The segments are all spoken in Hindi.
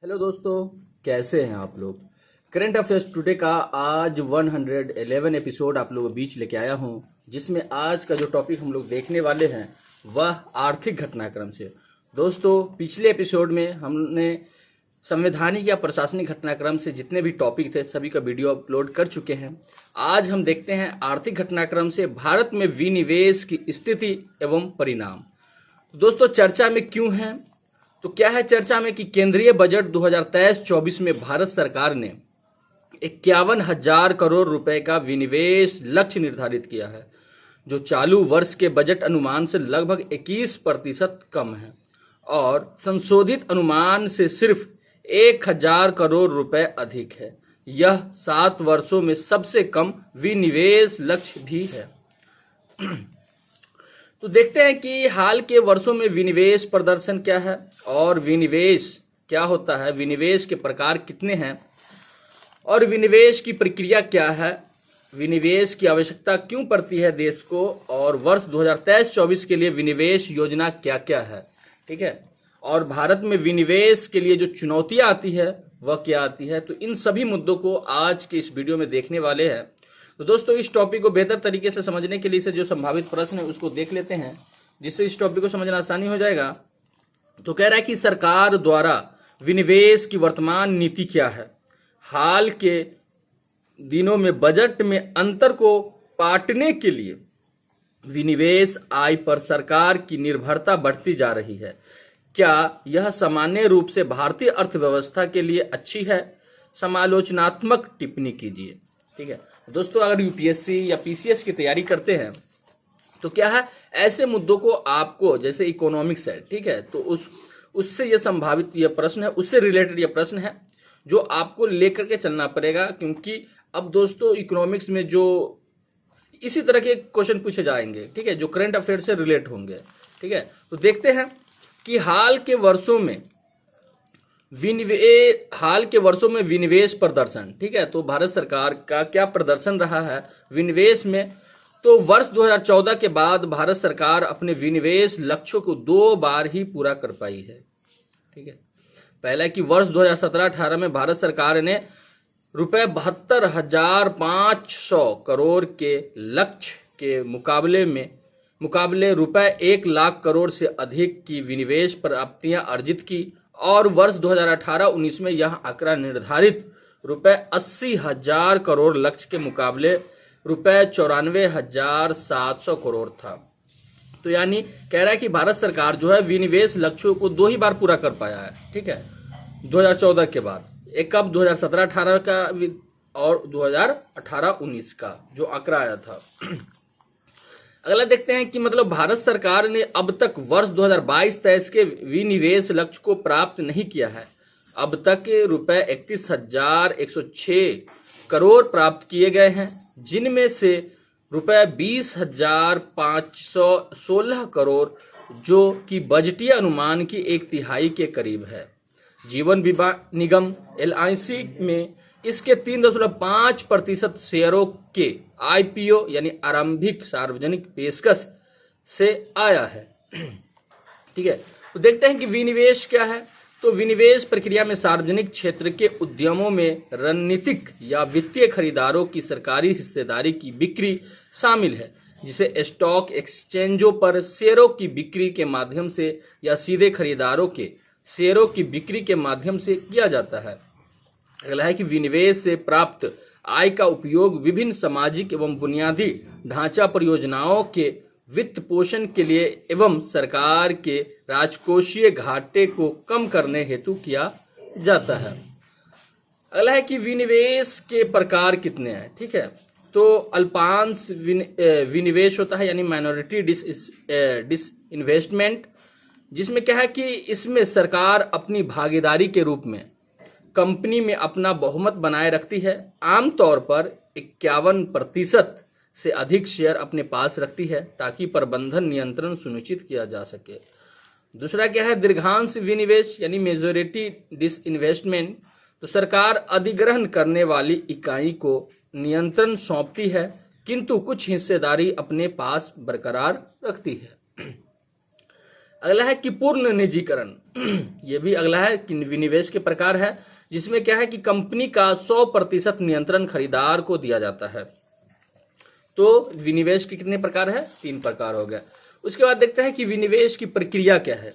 हेलो दोस्तों, कैसे हैं आप लोग। करंट अफेयर्स टुडे का आज 111 एपिसोड आप लोगों के बीच लेके आया हूं, जिसमें आज का जो टॉपिक हम लोग देखने वाले हैं वह आर्थिक घटनाक्रम से। दोस्तों, पिछले एपिसोड में हमने संवैधानिक या प्रशासनिक घटनाक्रम से जितने भी टॉपिक थे सभी का वीडियो अपलोड कर चुके हैं। आज हम देखते हैं आर्थिक घटनाक्रम से भारत में विनिवेश की स्थिति एवं परिणाम। दोस्तों, चर्चा में क्यों है? तो क्या है चर्चा में कि केंद्रीय बजट 2023-24 में भारत सरकार ने 51,000 करोड़ रुपए का विनिवेश लक्ष्य निर्धारित किया है, जो चालू वर्ष के बजट अनुमान से लगभग 21% कम है और संशोधित अनुमान से सिर्फ 1,000 करोड़ रुपए अधिक है। यह 7 वर्षों में सबसे कम विनिवेश लक्ष्य भी है। तो देखते हैं कि हाल के वर्षों में विनिवेश प्रदर्शन क्या है और विनिवेश क्या होता है, विनिवेश के प्रकार कितने हैं और विनिवेश की प्रक्रिया क्या है, विनिवेश की आवश्यकता क्यों पड़ती है देश को, और वर्ष 2023-24 के लिए विनिवेश योजना क्या क्या है। ठीक है, और भारत में विनिवेश के लिए जो चुनौतियां आती है वह क्या आती है। तो इन सभी मुद्दों को आज के इस वीडियो में देखने वाले हैं। तो दोस्तों, इस टॉपिक को बेहतर तरीके से समझने के लिए से जो संभावित प्रश्न है उसको देख लेते हैं, जिससे इस टॉपिक को समझना आसानी हो जाएगा। तो कह रहा है कि सरकार द्वारा विनिवेश की वर्तमान नीति क्या है। हाल के दिनों में बजट में अंतर को पाटने के लिए विनिवेश आय पर सरकार की निर्भरता बढ़ती जा रही है। क्या यह सामान्य रूप से भारतीय अर्थव्यवस्था के लिए अच्छी है? समालोचनात्मक टिप्पणी कीजिए। ठीक है दोस्तों, अगर यूपीएससी या पीसीएस की तैयारी करते हैं तो क्या है, ऐसे मुद्दों को आपको, जैसे इकोनॉमिक्स है, ठीक है, तो उससे ये संभावित ये प्रश्न है, उससे रिलेटेड ये प्रश्न है जो आपको लेकर के चलना पड़ेगा। क्योंकि अब दोस्तों इकोनॉमिक्स में जो इसी तरह के क्वेश्चन पूछे जाएंगे, ठीक है, जो करंट अफेयर से रिलेट होंगे। ठीक है, तो देखते हैं कि हाल के वर्षों में विनिवेश प्रदर्शन। ठीक है, तो भारत सरकार का क्या प्रदर्शन रहा है विनिवेश में। तो वर्ष 2014 के बाद भारत सरकार अपने विनिवेश लक्ष्यों को 2 बार ही पूरा कर पाई है। ठीक है, पहला कि वर्ष 2017-18 में भारत सरकार ने रुपए 72,500 करोड़ के लक्ष्य के मुकाबले रुपए 1 लाख करोड़ से अधिक की विनिवेश प्राप्तियां अर्जित की, और वर्ष 2018-19 में यह आंकड़ा निर्धारित रुपए 80,000 करोड़ लक्ष्य के मुकाबले रुपए 94,700 करोड़ था। तो यानी कह रहा है कि भारत सरकार जो है विनिवेश लक्ष्यों को 2 ही बार पूरा कर पाया है। ठीक है, 2014 के बाद, एक कब 2017-18 का और 2018-19 का जो आंकड़ा आया था। अगला देखते हैं कि मतलब भारत सरकार ने अब तक वर्ष 2022-23 के विनिवेश लक्ष्य को प्राप्त नहीं किया है। अब तक रुपए 31,106 करोड़ प्राप्त किए गए हैं, जिनमें से रुपए 20,516 करोड़ जो कि बजटीय अनुमान की 1/3 के करीब है। जीवन बीमा निगम LIC में इसके 3.5% शेयरों के IPO यानी आरंभिक सार्वजनिक पेशकश से आया है। ठीक है, तो देखते हैं कि विनिवेश क्या है। तो विनिवेश प्रक्रिया में सार्वजनिक क्षेत्र के उद्यमों में रणनीतिक या वित्तीय खरीदारों की सरकारी हिस्सेदारी की बिक्री शामिल है, जिसे स्टॉक एक्सचेंजों पर शेयरों की बिक्री के माध्यम से या सीधे खरीदारों के शेयरों की बिक्री के माध्यम से किया जाता है। अगला है कि विनिवेश से प्राप्त आय का उपयोग विभिन्न सामाजिक एवं बुनियादी ढांचा परियोजनाओं के वित्त पोषण के लिए एवं सरकार के राजकोषीय घाटे को कम करने हेतु किया जाता है। अगला है कि विनिवेश के प्रकार कितने हैं। ठीक है, तो अल्पांश विनिवेश होता है यानी माइनॉरिटी डिसइन्वेस्टमेंट, जिसमें क्या है कि इसमें सरकार अपनी भागीदारी के रूप में कंपनी में अपना बहुमत बनाए रखती है। आमतौर पर 51% से अधिक शेयर अपने पास रखती है ताकि प्रबंधन नियंत्रण सुनिश्चित किया जा सके। दूसरा क्या है, दीर्घांश विनिवेश यानी मेजोरिटी डिसइन्वेस्टमेंट। तो सरकार अधिग्रहण करने वाली इकाई को नियंत्रण सौंपती है, किंतु कुछ हिस्सेदारी अपने पास बरकरार रखती है। अगला है कि पूर्ण निजीकरण। ये भी अगला है कि विनिवेश के प्रकार है, जिसमें क्या है कि कंपनी का 100% नियंत्रण खरीदार को दिया जाता है। तो विनिवेश के कितने प्रकार है? 3 प्रकार हो गया। उसके बाद देखते हैं कि विनिवेश की प्रक्रिया क्या है।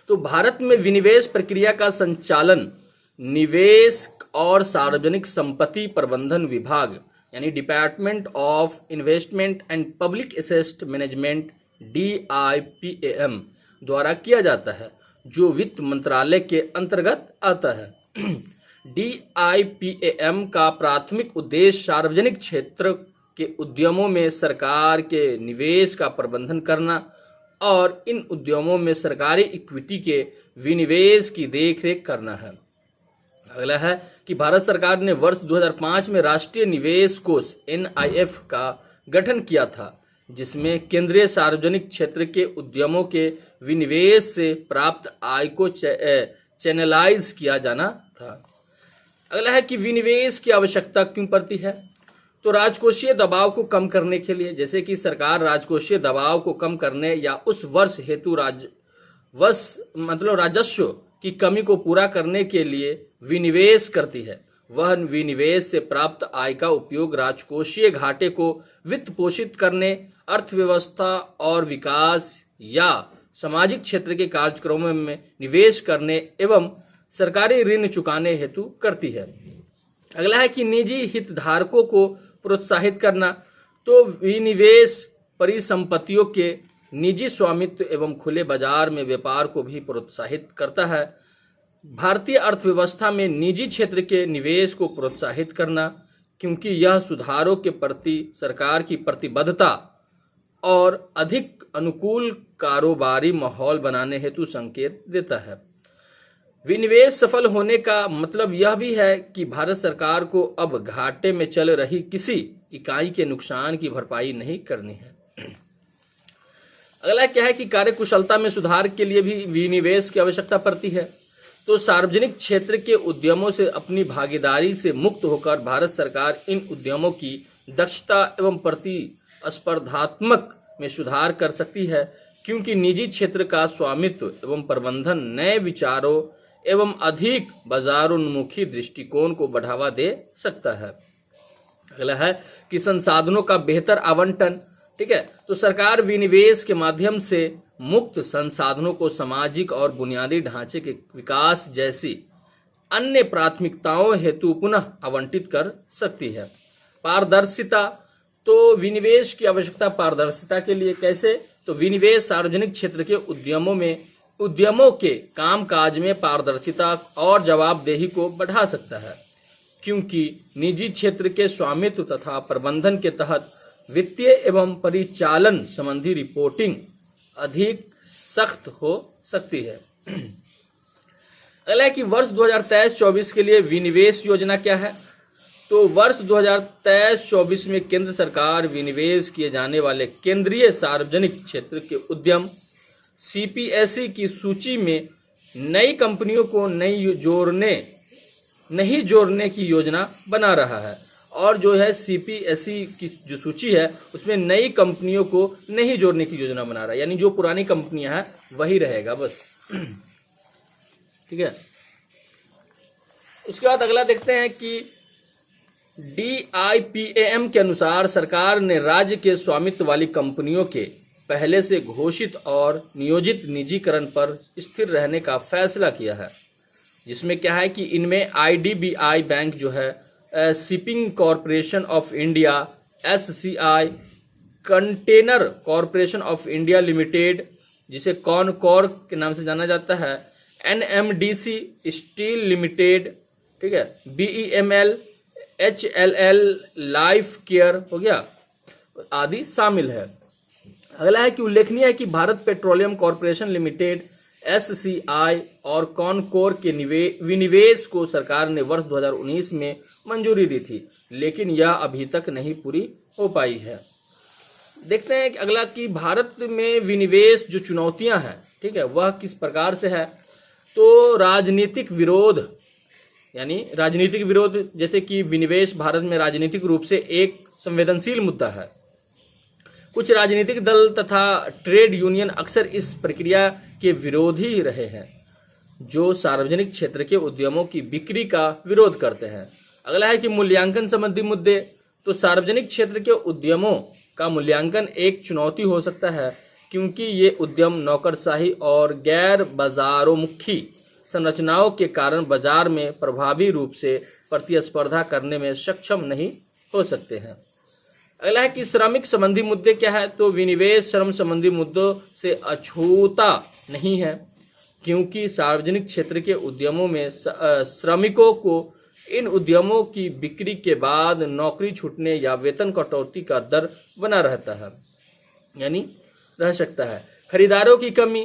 तो भारत में विनिवेश प्रक्रिया का संचालन निवेश और सार्वजनिक संपत्ति प्रबंधन विभाग यानी department of investment and public asset management DIPAM द्वारा किया जाता है, जो वित्त मंत्रालय के अंतर्गत आता है। DIPAM का प्राथमिक उद्देश्य सार्वजनिक क्षेत्र के उद्यमों में सरकार के निवेश का प्रबंधन करना और इन उद्यमों में सरकारी इक्विटी के विनिवेश की देखरेख करना है। अगला है कि भारत सरकार ने वर्ष 2005 में राष्ट्रीय निवेश कोष NIF का गठन किया था, जिसमें केंद्रीय सार्वजनिक क्षेत्र के उद्यमों के विनिवेश से प्राप्त आय को चैनलाइज किया जाना था। अगला है कि विनिवेश की आवश्यकता क्यों पड़ती है। तो राजकोषीय दबाव को कम करने के लिए, जैसे कि सरकार राजकोषीय दबाव को कम करने या उस वर्ष हेतु राजस्व की कमी को पूरा करने के लिए विनिवेश करती है। वह विनिवेश से प्राप्त आय का उपयोग राजकोषीय घाटे को वित्त पोषित करने, अर्थव्यवस्था और विकास या सामाजिक क्षेत्र के कार्यक्रमों में निवेश करने एवं सरकारी ऋण चुकाने हेतु करती है। अगला है कि निजी हितधारकों को प्रोत्साहित करना। तो विनिवेश परिसंपत्तियों के निजी स्वामित्व एवं खुले बाजार में व्यापार को भी प्रोत्साहित करता है। भारतीय अर्थव्यवस्था में निजी क्षेत्र के निवेश को प्रोत्साहित करना, क्योंकि यह सुधारों के प्रति सरकार की प्रतिबद्धता और अधिक अनुकूल कारोबारी माहौल बनाने हेतु संकेत देता है। विनिवेश सफल होने का मतलब यह भी है कि भारत सरकार को अब घाटे में चल रही किसी इकाई के नुकसान की भरपाई नहीं करनी है। अगला क्या है कि कार्यकुशलता में सुधार के लिए भी विनिवेश की आवश्यकता पड़ती है। तो सार्वजनिक क्षेत्र के उद्यमों से अपनी भागीदारी से मुक्त होकर भारत सरकार इन उद्यमों की दक्षता एवं प्रतिस्पर्धात्मक में सुधार कर सकती है, क्योंकि निजी क्षेत्र का स्वामित्व एवं प्रबंधन नए विचारों एवं अधिक बाजारोन्मुखी दृष्टिकोण को बढ़ावा दे सकता है। अगला है कि संसाधनों का बेहतर आवंटन। ठीक है, तो सरकार विनिवेश के माध्यम से मुक्त संसाधनों को सामाजिक और बुनियादी ढांचे के विकास जैसी अन्य प्राथमिकताओं हेतु पुनः आवंटित कर सकती है। पारदर्शिता। तो विनिवेश की आवश्यकता पारदर्शिता के लिए कैसे? तो विनिवेश सार्वजनिक क्षेत्र के उद्यमों के कामकाज में पारदर्शिता और जवाबदेही को बढ़ा सकता है, क्योंकि निजी क्षेत्र के स्वामित्व तथा प्रबंधन के तहत वित्तीय एवं परिचालन संबंधी रिपोर्टिंग अधिक सख्त हो सकती है। अगला है कि वर्ष 2023-24 के लिए विनिवेश योजना क्या है। तो वर्ष 2023-24 में केंद्र सरकार विनिवेश किए जाने वाले केंद्रीय सार्वजनिक क्षेत्र के उद्यम CPSE की सूची में नई कंपनियों को नहीं जोड़ने की योजना बना रहा है। और जो है CPSE की जो सूची है उसमें नई कंपनियों को नहीं जोड़ने की योजना बना रहा है, यानी जो पुरानी कंपनियां हैं वही रहेगा बस। ठीक है, उसके बाद अगला देखते हैं कि DIPAM के अनुसार सरकार ने राज्य के स्वामित्व वाली कंपनियों के पहले से घोषित और नियोजित निजीकरण पर स्थिर रहने का फैसला किया है, जिसमें क्या है कि इनमें IDBI बैंक जो है, shipping corporation of India SCI, container corporation of India limited जिसे कॉनकॉर के नाम से जाना जाता है, NMDC स्टील लिमिटेड, ठीक है, BEML, HLL लाइफ केयर हो गया आदि शामिल है। अगला है कि उल्लेखनीय है कि Bharat petroleum corporation limited SCI और कॉनकोर के विनिवेश को सरकार ने वर्ष 2019 में मंजूरी दी थी, लेकिन यह अभी तक नहीं पूरी हो पाई है। देखते हैं कि अगला कि भारत में विनिवेश जो चुनौतियां हैं, ठीक है, वह किस प्रकार से है। तो राजनीतिक विरोध, यानी राजनीतिक विरोध, जैसे कि विनिवेश भारत में राजनीतिक रूप से एक संवेदनशील मुद्दा है। कुछ राजनीतिक दल तथा ट्रेड यूनियन अक्सर इस प्रक्रिया के विरोधी ही रहे हैं जो सार्वजनिक क्षेत्र के उद्यमों की बिक्री का विरोध करते हैं। अगला है कि मूल्यांकन संबंधी मुद्दे। तो सार्वजनिक क्षेत्र के उद्यमों का मूल्यांकन एक चुनौती हो सकता है क्योंकि ये उद्यम नौकरशाही और गैर बाजारोन्मुखी संरचनाओं के कारण बाजार में प्रभावी रूप से प्रतिस्पर्धा करने में सक्षम नहीं हो सकते हैं। अगला है कि श्रमिक संबंधी मुद्दे क्या है। तो विनिवेश श्रम संबंधी मुद्दों से अछूता नहीं है क्योंकि सार्वजनिक क्षेत्र के उद्यमों में श्रमिकों को इन उद्यमों की बिक्री के बाद नौकरी छूटने या वेतन कटौती का दर बना रहता है, यानी रह सकता है। खरीदारों की कमी।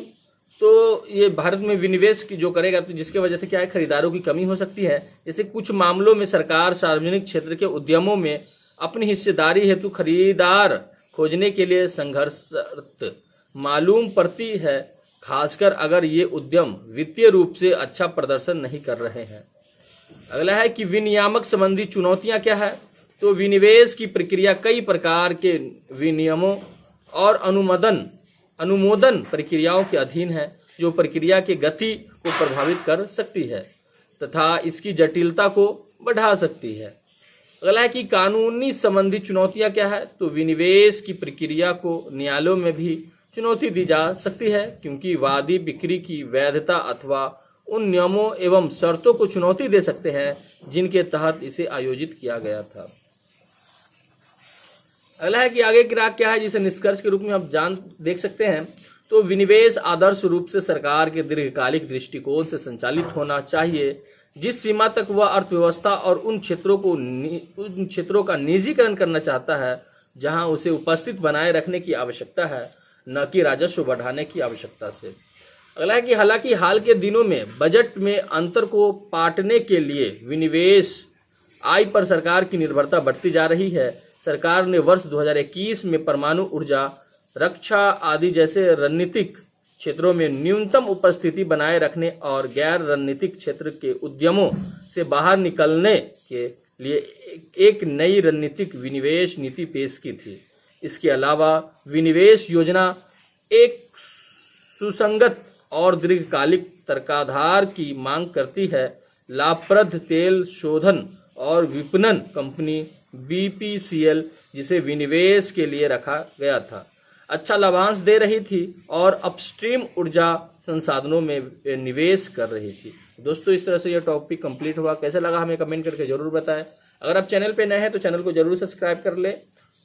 तो ये भारत में विनिवेश की जो करेगा तो जिसके वजह से क्या है, खरीदारों की कमी हो सकती है। जैसे कुछ मामलों में सरकार सार्वजनिक क्षेत्र के उद्यमों में अपनी हिस्सेदारी हेतु खरीदार खोजने के लिए संघर्षरत मालूम पड़ती है, खासकर अगर ये उद्यम वित्तीय रूप से अच्छा प्रदर्शन नहीं कर रहे हैं। अगला है कि विनियामक संबंधी चुनौतियां क्या है। तो विनिवेश की प्रक्रिया कई प्रकार के विनियमों और अनुमोदन प्रक्रियाओं के अधीन है जो प्रक्रिया की गति को प्रभावित कर सकती है तथा इसकी जटिलता को बढ़ा सकती है। अगला है कि कानूनी संबंधी चुनौतियां क्या है। तो विनिवेश की प्रक्रिया को न्यायालयों में भी चुनौती दी जा सकती है क्योंकि वादी बिक्री की वैधता अथवा उन नियमों एवं शर्तों को चुनौती दे सकते हैं जिनके तहत इसे आयोजित किया गया था। अगला है कि आगे की राह क्या है जिसे निष्कर्ष के रूप में आप देख सकते हैं। तो विनिवेश आदर्श रूप से सरकार के दीर्घकालिक दृष्टिकोण से संचालित होना चाहिए जिस सीमा तक वह अर्थव्यवस्था और उन क्षेत्रों का निजीकरण करना चाहता है जहां उसे उपस्थित बनाए रखने की आवश्यकता है, न कि राजस्व बढ़ाने की आवश्यकता से। अगला है कि हालांकि हाल के दिनों में बजट में अंतर को पाटने के लिए विनिवेश आय पर सरकार की निर्भरता बढ़ती जा रही है। सरकार ने वर्ष 2021 में परमाणु ऊर्जा, रक्षा आदि जैसे रणनीतिक क्षेत्रों में न्यूनतम उपस्थिति बनाए रखने और गैर रणनीतिक क्षेत्र के उद्यमों से बाहर निकलने के लिए एक नई रणनीतिक विनिवेश नीति पेश की थी। इसके अलावा विनिवेश योजना एक सुसंगत और दीर्घकालिक तर्काधार की मांग करती है। लाभप्रद तेल शोधन और विपणन कंपनी BPCL जिसे विनिवेश के लिए रखा गया था, अच्छा लाभांश दे रही थी और अपस्ट्रीम ऊर्जा संसाधनों में निवेश कर रही थी। दोस्तों, इस तरह से यह टॉपिक कंप्लीट हुआ। कैसा लगा हमें कमेंट करके जरूर बताएं। अगर आप चैनल पे नए हैं तो चैनल को जरूर सब्सक्राइब कर ले।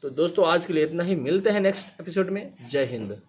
तो दोस्तों, आज के लिए इतना ही। मिलते हैं नेक्स्ट एपिसोड में। जय हिंद।